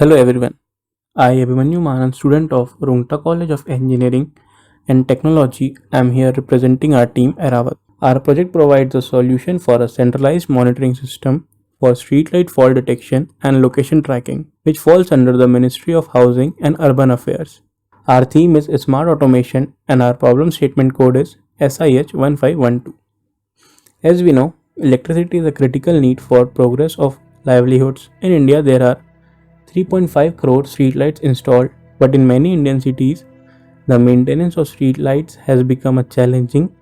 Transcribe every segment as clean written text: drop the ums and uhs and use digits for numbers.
Hello everyone, I Abhimanyu Manan, student of Rungta College of Engineering and Technology. I am here representing our team AIRAWAT. Our project provides a solution for a centralized monitoring system for streetlight fault detection and location tracking, which falls under the Ministry of Housing and Urban Affairs. Our theme is Smart Automation and our problem statement code is SIH 1512. As we know, electricity is a critical need for progress of livelihoods. In India, there are 3.5 crore streetlights installed, but in many Indian cities, the maintenance of streetlights has become a challenging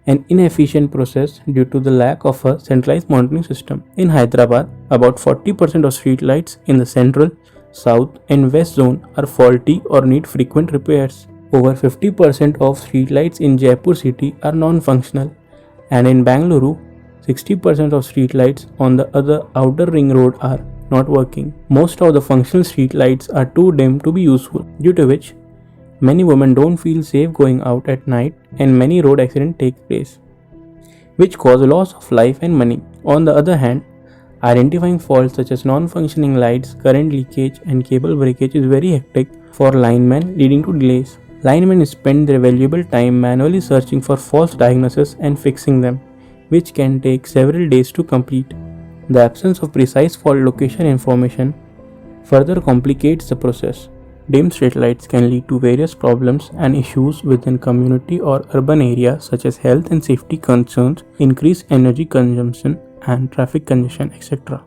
and inefficient process due to the lack of a centralized monitoring system. In Hyderabad, about 40% of streetlights in the central, south, and west zone are faulty or need frequent repairs. Over 50% of streetlights in Jaipur city are non-functional, and in Bangalore, 60% of streetlights on the other outer ring road are not working. Most of the functional streetlights are too dim to be useful, due to which many women don't feel safe going out at night and many road accidents take place, which cause loss of life and money. On the other hand, identifying faults such as non-functioning lights, current leakage and cable breakage is very hectic for linemen, leading to delays. Linemen spend their valuable time manually searching for false diagnoses and fixing them, which can take several days to complete. The absence of precise fault location information further complicates the process. Dim streetlights can lead to various problems and issues within community or urban areas such as health and safety concerns, increased energy consumption and traffic congestion, etc.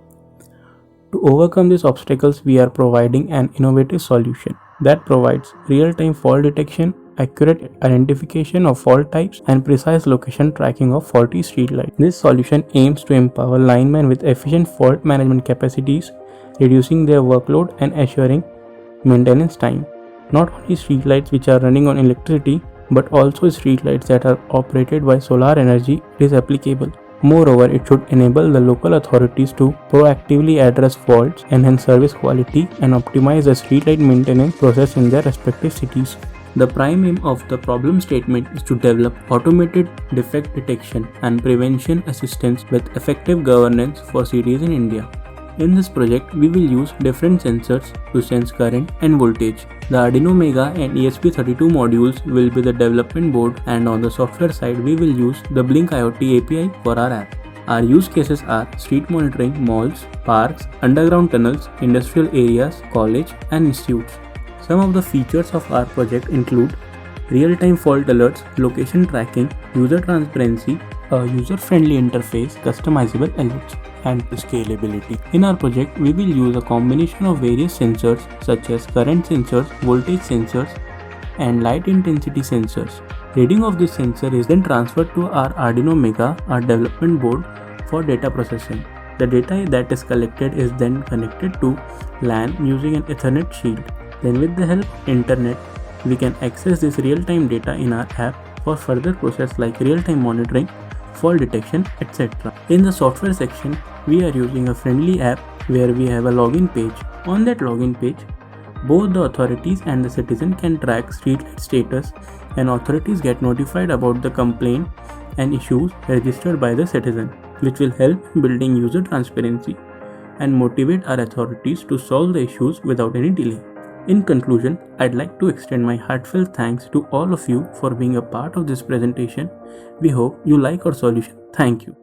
To overcome these obstacles, we are providing an innovative solution that provides real-time fault detection, accurate identification of fault types, and precise location tracking of faulty streetlights. This solution aims to empower linemen with efficient fault management capacities, reducing their workload and assuring maintenance time. Not only streetlights which are running on electricity, but also streetlights that are operated by solar energy is applicable. Moreover, it should enable the local authorities to proactively address faults, enhance service quality, and optimize the streetlight maintenance process in their respective cities. The prime aim of the problem statement is to develop automated defect detection and prevention assistance with effective governance for cities in India. In this project, we will use different sensors to sense current and voltage. The Arduino Mega and ESP32 modules will be the development board, and on the software side, we will use the Blink IoT API for our app. Our use cases are street monitoring, malls, parks, underground tunnels, industrial areas, college, and institutes. Some of the features of our project include real-time fault alerts, location tracking, user transparency, a user-friendly interface, customizable alerts, and scalability. In our project, we will use a combination of various sensors such as current sensors, voltage sensors, and light intensity sensors. Reading of this sensor is then transferred to our Arduino Mega, our development board, for data processing. The data that is collected is then connected to LAN using an Ethernet shield. Then with the help of internet, we can access this real-time data in our app for further process like real-time monitoring, fault detection, etc. In the software section, we are using a friendly app where we have a login page. On that login page, both the authorities and the citizen can track streetlight status, and authorities get notified about the complaint and issues registered by the citizen, which will help in building user transparency and motivate our authorities to solve the issues without any delay. In conclusion, I'd like to extend my heartfelt thanks to all of you for being a part of this presentation. We hope you like our solution. Thank you.